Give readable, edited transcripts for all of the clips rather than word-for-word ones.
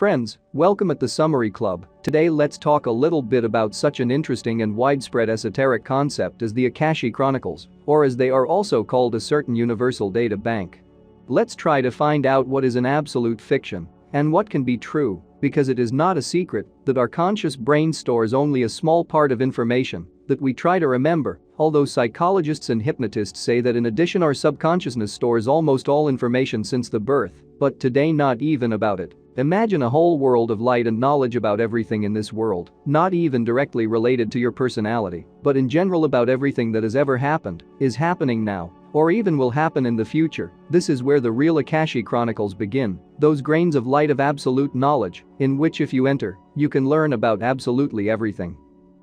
Friends, welcome at the Summary Club. Today let's talk a little bit about such an interesting and widespread esoteric concept as the Akashic Chronicles, or as they are also called, a certain universal data bank. Let's try to find out what is an absolute fiction and what can be true, because it is not a secret that our conscious brain stores only a small part of information that we try to remember, although psychologists and hypnotists say that in addition our subconsciousness stores almost all information since the birth, but today not even about it. Imagine a whole world of light and knowledge about everything in this world, not even directly related to your personality, but in general about everything that has ever happened, is happening now, or even will happen in the future. This is where the real Akashic Chronicles begin, those grains of light of absolute knowledge, in which if you enter, you can learn about absolutely everything.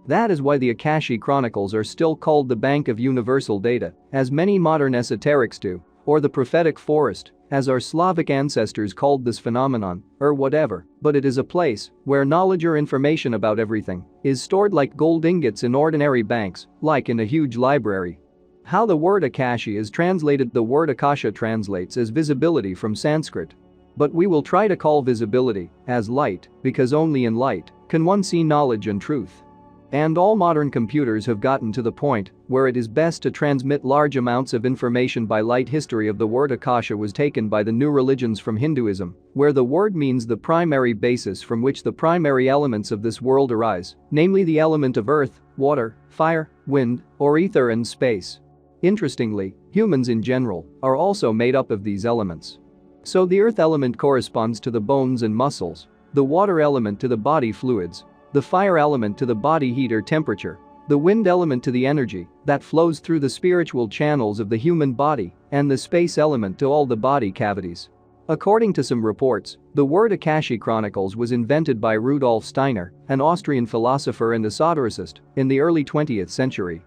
That is why the Akashic Chronicles are still called the Bank of Universal Data, as many modern esoterics do, or the Prophetic Forest, as our Slavic ancestors called this phenomenon, or whatever, but it is a place where knowledge or information about everything is stored like gold ingots in ordinary banks, like in a huge library. How the word Akashi is translated: the word Akasha translates as visibility from Sanskrit. But we will try to call visibility as light, because only in light can one see knowledge and truth. And all modern computers have gotten to the point where it is best to transmit large amounts of information by light. History of the word Akasha was taken by the new religions from Hinduism, where the word means the primary basis from which the primary elements of this world arise, namely the element of earth, water, fire, wind, or ether and space. Interestingly, humans in general are also made up of these elements. So the earth element corresponds to the bones and muscles, the water element to the body fluids, the fire element to the body heat or temperature, the wind element to the energy that flows through the spiritual channels of the human body, and the space element to all the body cavities. According to some reports, the word Akashic Chronicles was invented by Rudolf Steiner, an Austrian philosopher and esotericist, in the early 20th century.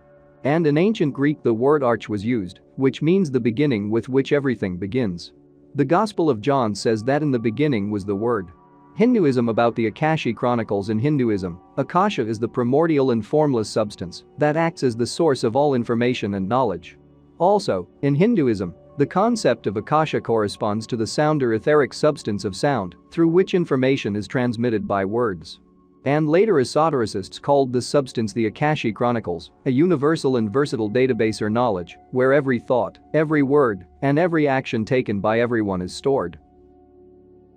And in ancient Greek the word arch was used, which means the beginning with which everything begins. The Gospel of John says that in the beginning was the Word. Hinduism. About the Akashic Chronicles. In Hinduism, Akasha is the primordial and formless substance that acts as the source of all information and knowledge. Also, in Hinduism, the concept of Akasha corresponds to the sound or etheric substance of sound, through which information is transmitted by words. And later esotericists called this substance the Akashic Chronicles, a universal and versatile database or knowledge, where every thought, every word, and every action taken by everyone is stored.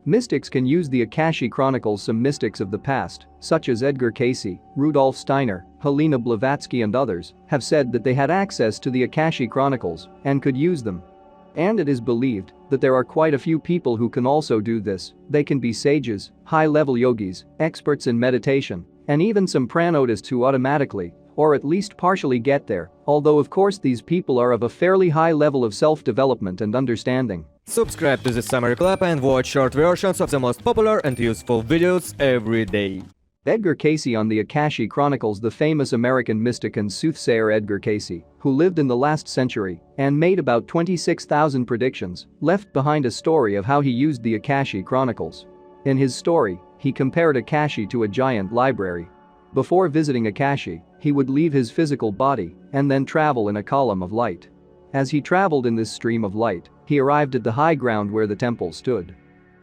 Mystics can use the Akashic Chronicles. Some mystics of the past, such as Edgar Cayce, Rudolf Steiner, Helena Blavatsky and others, have said that they had access to the Akashic Chronicles and could use them. And it is believed that there are quite a few people who can also do this. They can be sages, high-level yogis, experts in meditation, and even some pranotists who automatically, or at least partially, get there, although of course these people are of a fairly high level of self-development and understanding. Subscribe to the Summary Club and watch short versions of the most popular and useful videos every day. Edgar Cayce. On the Akashic Chronicles. The famous American mystic and soothsayer Edgar Cayce, who lived in the last century and made about 26,000 predictions, left behind a story of how he used the Akashic Chronicles. In his story, he compared Akasha to a giant library. Before visiting Akasha, he would leave his physical body and then travel in a column of light. As he traveled in this stream of light, he arrived at the high ground where the temple stood.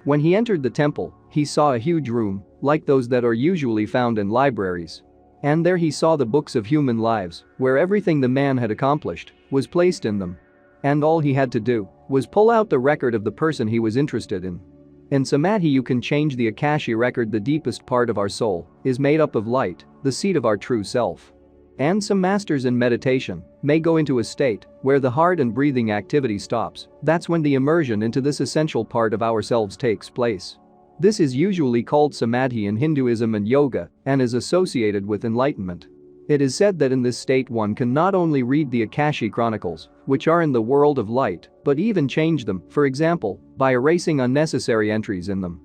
When he entered the temple, he saw a huge room, like those that are usually found in libraries. And there he saw the books of human lives, where everything the man had accomplished was placed in them. And all he had to do was pull out the record of the person he was interested in. In Samadhi you can change the Akasha record. The deepest part of our soul is made up of light, the seat of our true self. And some masters in meditation may go into a state where the heart and breathing activity stops. That's when the immersion into this essential part of ourselves takes place. This is usually called Samadhi in Hinduism and yoga and is associated with enlightenment. It is said that in this state one can not only read the Akashic Chronicles, which are in the world of light, but even change them, for example, by erasing unnecessary entries in them.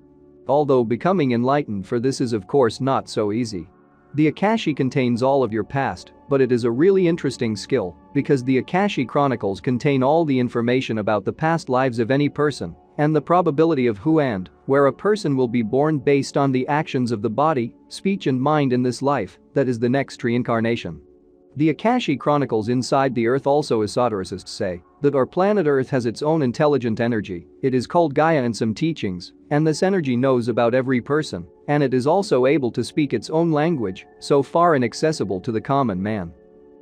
Although becoming enlightened for this is of course not so easy. The Akasha contains all of your past, but it is a really interesting skill because the Akashic Chronicles contain all the information about the past lives of any person and the probability of who and where a person will be born based on the actions of the body, speech and mind in this life, that is the next reincarnation. The Akashic Chronicles inside the Earth. Also, esotericists say that our planet Earth has its own intelligent energy. It is called Gaia in some teachings, and this energy knows about every person, and it is also able to speak its own language, so far inaccessible to the common man.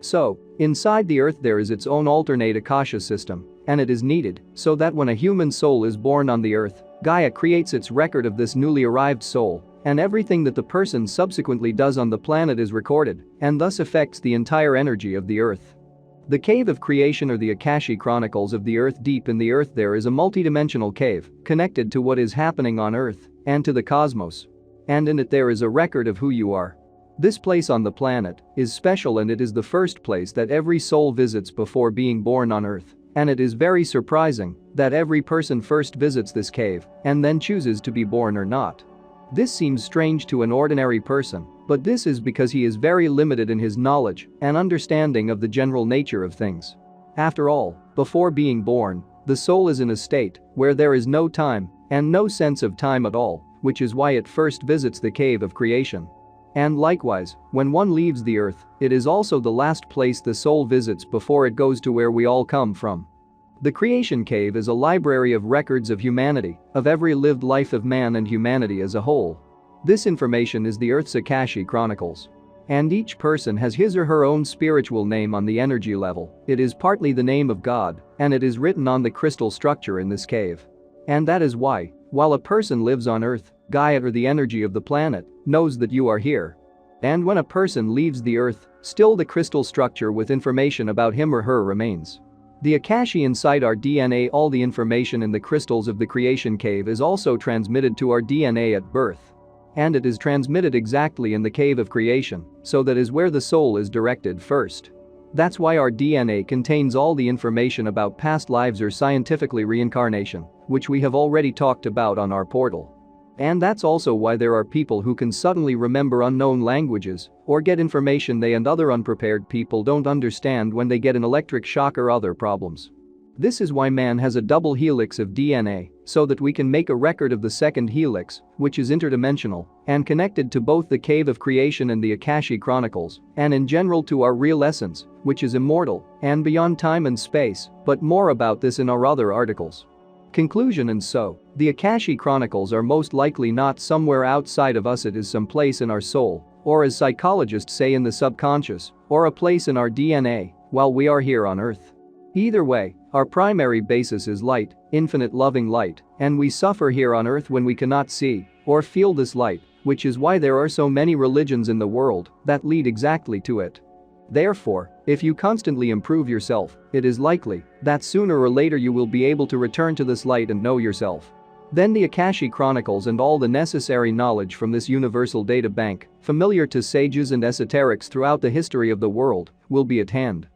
So, inside the Earth there is its own alternate Akasha system, and it is needed so that when a human soul is born on the Earth, Gaia creates its record of this newly arrived soul, and everything that the person subsequently does on the planet is recorded, and thus affects the entire energy of the Earth. The Cave of Creation, or the Akashic Chronicles of the Earth. Deep in the Earth there is a multidimensional cave, connected to what is happening on Earth, and to the cosmos. And in it there is a record of who you are. This place on the planet is special, and it is the first place that every soul visits before being born on Earth. And it is very surprising that every person first visits this cave and then chooses to be born or not. This seems strange to an ordinary person, but this is because he is very limited in his knowledge and understanding of the general nature of things. After all, before being born, the soul is in a state where there is no time and no sense of time at all, which is why it first visits the Cave of Creation. And likewise, when one leaves the Earth, it is also the last place the soul visits before it goes to where we all come from. The Creation Cave is a library of records of humanity, of every lived life of man and humanity as a whole. This information is the Earth's Akashic Chronicles. And each person has his or her own spiritual name on the energy level. It is partly the name of God, and it is written on the crystal structure in this cave. And that is why, while a person lives on Earth, Gaia, or the energy of the planet, knows that you are here. And when a person leaves the Earth, still the crystal structure with information about him or her remains. The Akasha inside our DNA. All the information in the crystals of the Creation Cave is also transmitted to our DNA at birth. And it is transmitted exactly in the Cave of Creation, so that is where the soul is directed first. That's why our DNA contains all the information about past lives or scientifically reincarnation, which we have already talked about on our portal. And that's also why there are people who can suddenly remember unknown languages or get information they and other unprepared people don't understand when they get an electric shock or other problems. This is why man has a double helix of DNA, so that we can make a record of the second helix, which is interdimensional and connected to both the Cave of Creation and the Akashic Chronicles, and in general to our real essence, which is immortal and beyond time and space, but more about this in our other articles. Conclusion. And so, the Akashic Chronicles are most likely not somewhere outside of us. It is some place in our soul, or as psychologists say, in the subconscious, or a place in our DNA, while we are here on Earth. Either way, our primary basis is light, infinite loving light, and we suffer here on Earth when we cannot see or feel this light, which is why there are so many religions in the world that lead exactly to it. Therefore, if you constantly improve yourself, it is likely that sooner or later you will be able to return to this light and know yourself. Then the Akashic Chronicles and all the necessary knowledge from this universal data bank, familiar to sages and esoterics throughout the history of the world, will be at hand.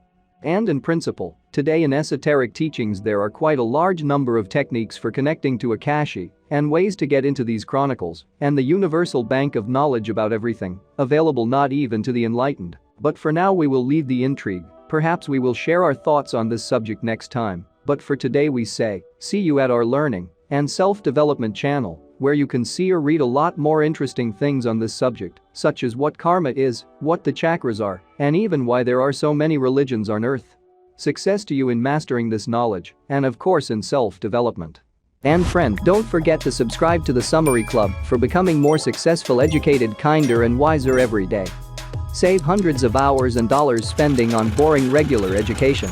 And in principle, today in esoteric teachings there are quite a large number of techniques for connecting to Akasha and ways to get into these chronicles and the universal bank of knowledge about everything, available not even to the enlightened. But for now we will leave the intrigue. Perhaps we will share our thoughts on this subject next time. But for today we say, see you at our learning and self-development channel, where you can see or read a lot more interesting things on this subject, such as what karma is, what the chakras are, and even why there are so many religions on Earth. Success to you in mastering this knowledge, and of course in self-development. And friend, don't forget to subscribe to the Summary Club for becoming more successful, educated, kinder and wiser every day. Save hundreds of hours and dollars spending on boring regular education.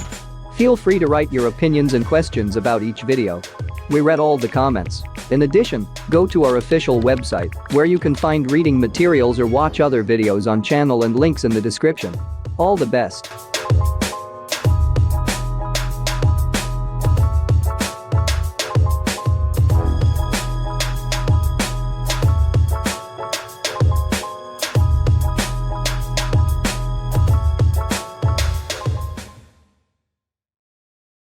Feel free to write your opinions and questions about each video. We read all the comments. In addition, go to our official website, where you can find reading materials or watch other videos on channel and links in the description. All the best.